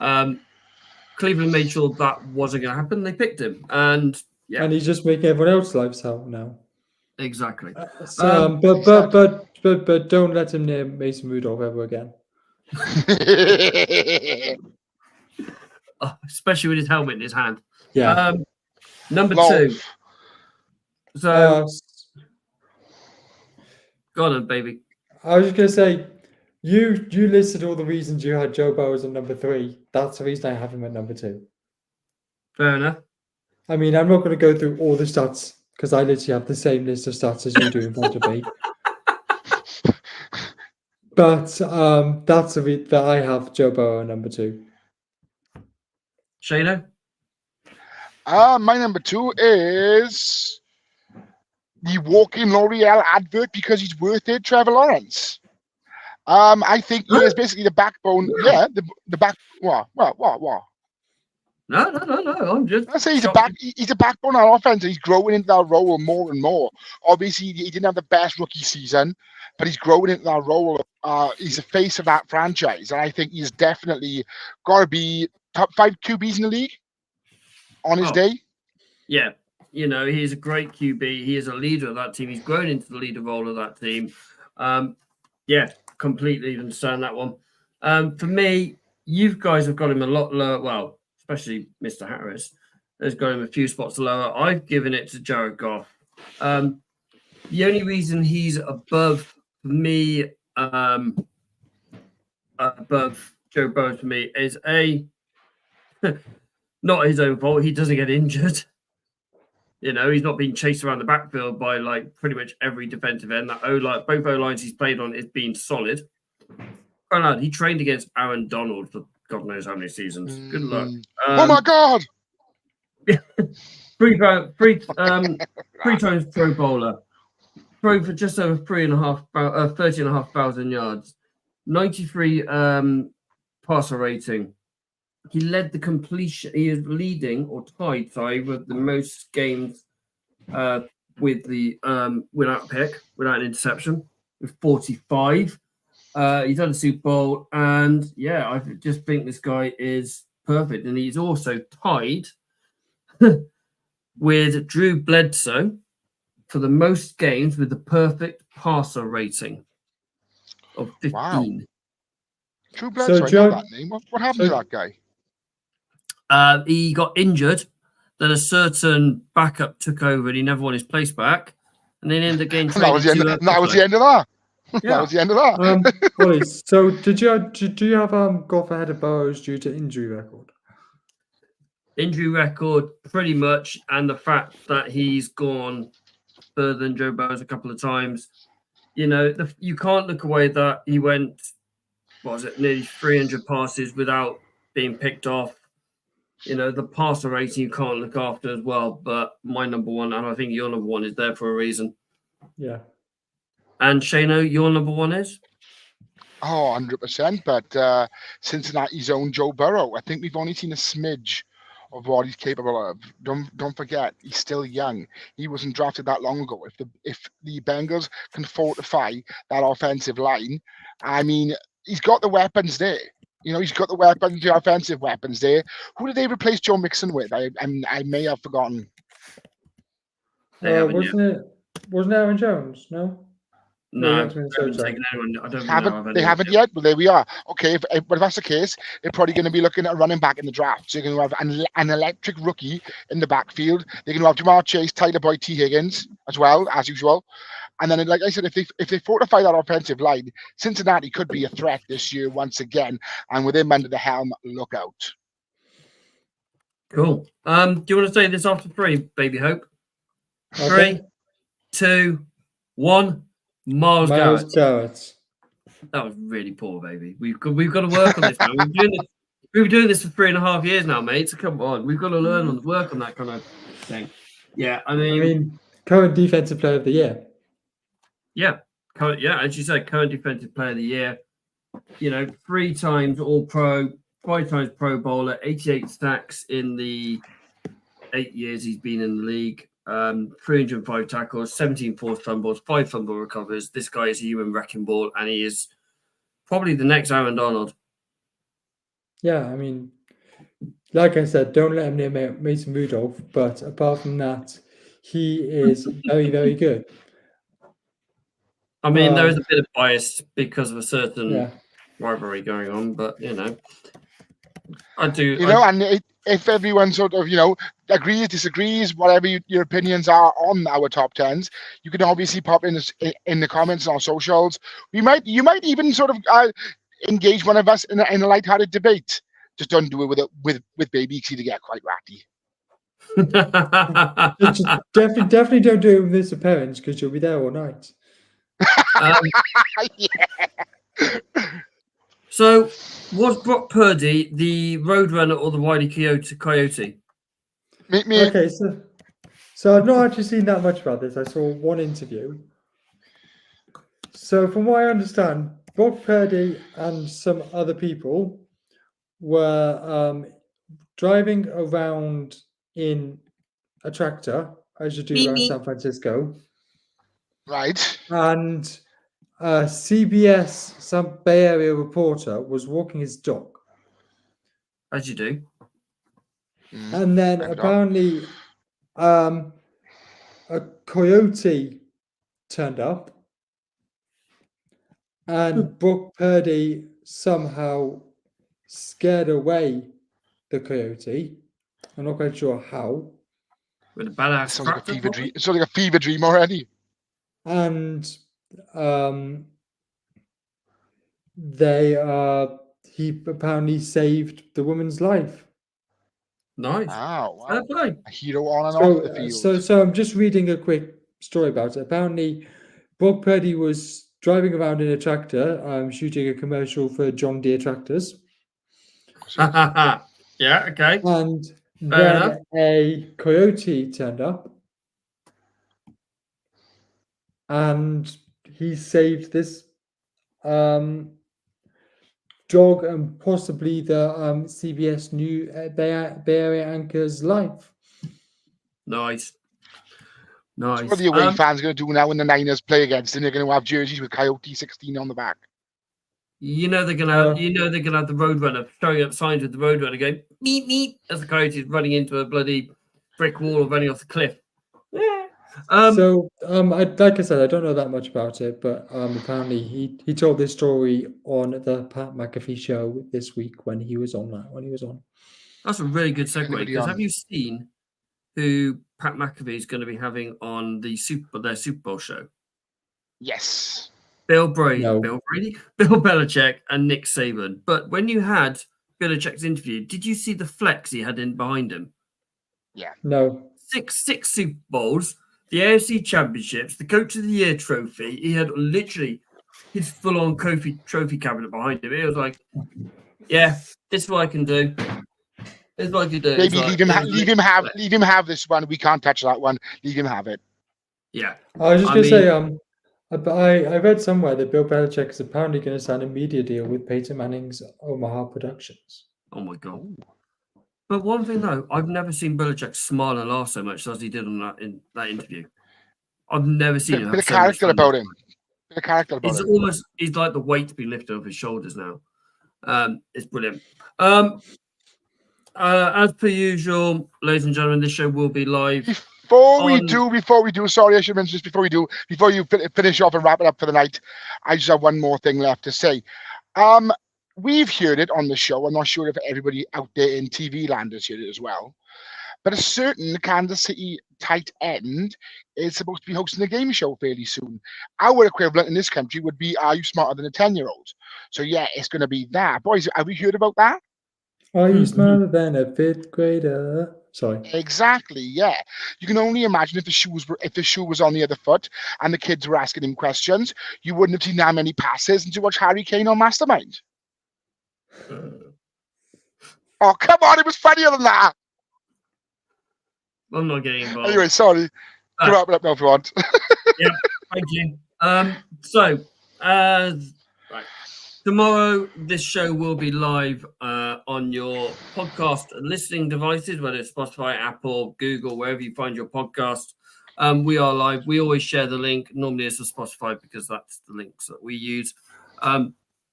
Cleveland made sure that wasn't going to happen. They picked him, and yeah, and he's just making everyone else's lives hell now. Exactly. But don't let him name Mason Rudolph ever again. Especially with his helmet in his hand. Yeah. Number 2. So go on, baby. I was just gonna say, you listed all the reasons you had Joe Burrow at number 3. That's the reason I have him at number 2. Fair enough. I mean, I'm not going to go through all the stats because I literally have the same list of stats as you do in front of me. But that's the reason that I have Joe Burrow at number 2. Shayna? My number 2 is the walk-in L'Oreal advert because he's worth it, Trevor Lawrence. I think he is basically the backbone. Yeah, the back. What? No. I'm just. I say he's a backbone on offense. He's growing into that role more and more. Obviously, he didn't have the best rookie season, but he's growing into that role. He's the face of that franchise, and I think he's definitely got to be top 5 QBs in the league on his day. Yeah, he's a great QB. He is a leader of that team. He's grown into the leader role of that team. Yeah, completely understand that one. For me, you guys have got him a lot lower. Well, especially Mr. Harris has got him a few spots lower. I've given it to Jared Goff. The only reason he's above me, above Joe Burrow for me, is not his own fault. He doesn't get injured. He's not being chased around the backfield by pretty much every defensive end. That both O-lines he's played on is being solid. He trained against Aaron Donald for God knows how many seasons. Good luck. Oh my God! 3 times Pro Bowler. Throw for just over 30,500 yards. 93 passer rating. He led the completion. He is leading or tied, with the most games with the without an interception, with 45. He's done a Super Bowl, and I just think this guy is perfect. And he's also tied with Drew Bledsoe for the most games with the perfect passer rating of 15. Wow. True Blood. So So I do you know have- that name. What happened to that guy? He got injured. Then a certain backup took over, and he never won his place back. And then he ended up getting And that was traded the end. to. That was the end of that. Yeah. That was the end of that. Ollie, so do you have Goff ahead of Burrows due to injury record? Injury record, pretty much, and the fact that he's gone further than Joe Burrows a couple of times. You know, you can't look away that he went, what was it, nearly 300 passes without being picked off. You know, the passer rating you can't look after as well. But my number one, and I think your number one, is there for a reason. Yeah. And Shano, your number one is? Oh, 100%. But Cincinnati's own Joe Burrow. I think we've only seen a smidge of what he's capable of. Don't forget, he's still young. He wasn't drafted that long ago. If the Bengals can fortify that offensive line, I mean, he's got the weapons there. You know, he's got the weapons, the offensive weapons there. Who did they replace Joe Mixon with? I may have forgotten. Wasn't it Aaron Jones? No. No, went to they Minnesota. haven't taken anyone. I don't think They haven't yet. Well, there we are. Okay, but if that's the case, they're probably going to be looking at a running back in the draft. So you're going to have an electric rookie in the backfield. They're going to have Jamar Chase, Tyler Boyd, T. Higgins as well, as usual. And then, like I said, if they fortify that offensive line, Cincinnati could be a threat this year once again. And with him under the helm, look out. Cool. Do you want to say this after three, Baby Hope? Okay. 3, 2, 1. Miles Garrett. That was really poor, baby. We've got to work on this now. We've been doing this for 3.5 years now, mate. So come on, we've got to work on that kind of thing. Yeah, I mean, current defensive player of the year. Yeah, as you said, current defensive player of the year. You know, 3 times All Pro, 5 times Pro Bowler, 88 sacks in the 8 years he's been in the league. 305 tackles, 17 forced fumbles, 5 fumble recovers. This guy is a human wrecking ball, and he is probably the next Aaron Donald. Yeah, I mean, like I said, don't let him near Mason Rudolph. But apart from that, he is very, very good. I mean, there is a bit of bias because of a certain rivalry going on, but you know, I do. You know, and if everyone sort of, you know, agrees, disagrees, whatever your opinions are on our top 10s, you can obviously pop in the comments on our socials. You might even sort of engage one of us in a lighthearted debate. Just don't do it with baby, because to get quite ratty. definitely don't do it with his parents, because you'll be there all night. So, was Brock Purdy the Roadrunner or the Wile E. Coyote? Me. Okay, so I've not actually seen that much about this. I saw one interview. So from what I understand, Brock Purdy and some other people were driving around in a tractor, as you do around San Francisco. Right. And CBS, some Bay Area reporter, was walking his dog. As you do. And then apparently a coyote turned up, and Brock Purdy somehow scared away the coyote. I'm not quite sure how. With a badass. Sounds like a fever dream. It's like a fever dream already. And he apparently saved the woman's life. Nice. Wow. Fair play. A hero on and off the field. So I'm just reading a quick story about it. Apparently, Brock Purdy was driving around in a tractor, shooting a commercial for John Deere tractors. Yeah, okay. And then a coyote turned up, and he saved this dog and possibly the CBS New Bay Area anchor's life. Nice. So what are the away fans going to do now when the Niners play against them? They're going to have jerseys with Coyote 16 on the back. You know they're gonna have, the Roadrunner throwing up signs with the Roadrunner going meet as the coyote is running into a bloody brick wall or running off the cliff. Yeah. Like I said, I don't know that much about it, but apparently he told this story on the Pat McAfee show this week when he was on that. That's a really good segue, Anybody because on? have you seen who Pat McAfee is going to be having on their Super Bowl show? Yes. Bill Belichick and Nick Saban. But when you had Belichick's interview, did you see the flex he had in behind him? Yeah. No. Six Super Bowls, the AFC Championships, the Coach of the Year trophy. He had literally his full-on trophy cabinet behind him. It was like, yeah, this is what I can do. This is what I can do. Maybe Like, leave him have this one. We can't touch that one. Leave him have it. Yeah. I was just going to say, I read somewhere that Bill Belichick is apparently going to sign a media deal with Peyton Manning's Omaha Productions. Oh my god! But one thing though, I've never seen Belichick smile and laugh so much as he did on that interview. I've never seen him. Bit of character about him. Bit of character about him. He's like the weight being lifted off his shoulders now. It's brilliant. As per usual, ladies and gentlemen, this show will be live. Before we do, sorry, I should mention this before you finish off and wrap it up for the night, I just have one more thing left to say. We've heard it on the show. I'm not sure if everybody out there in TV land has heard it as well. But a certain Kansas City tight end is supposed to be hosting a game show fairly soon. Our equivalent in this country would be Are You Smarter Than a 10-Year-Old? So yeah, it's going to be that. Boys, have we heard about that? Are you smarter than a fifth grader? Sorry. Exactly, yeah. You can only imagine if the shoe was on the other foot and the kids were asking him questions, you wouldn't have seen that many passes and to watch Harry Kane on Mastermind. Oh, come on, it was funnier than that. I'm not getting involved. Anyway, sorry. Wrap it up now if you want. Yeah, thank you. Right. Tomorrow, this show will be live on your podcast listening devices, whether it's Spotify, Apple, Google, wherever you find your podcast. We are live. We always share the link. Normally, it's a Spotify because that's the links that we use.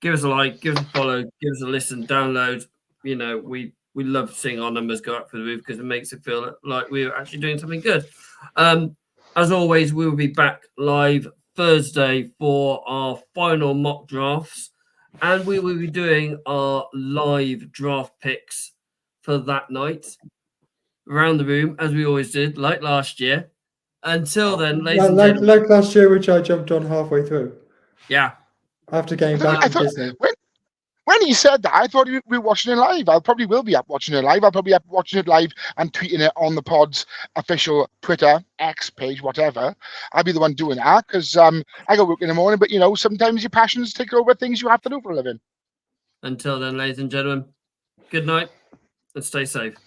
Give us a like, give us a follow, give us a listen, download. You know, we love seeing our numbers go up for the roof because it makes it feel like we're actually doing something good. As always, we will be back live Thursday for our final mock drafts. And we will be doing our live draft picks for that night around the room, as we always did, like last year. Until then, ladies and gentlemen. Like last year, which I jumped on halfway through. Yeah. After getting back to Disney. When he said that, I thought we were watching it live. I probably will be up watching it live. I'll probably be up watching it live and tweeting it on the pod's official Twitter, X page, whatever. I'll be the one doing that because I go work in the morning. But, you know, sometimes your passions take over things you have to do for a living. Until then, ladies and gentlemen, good night and stay safe.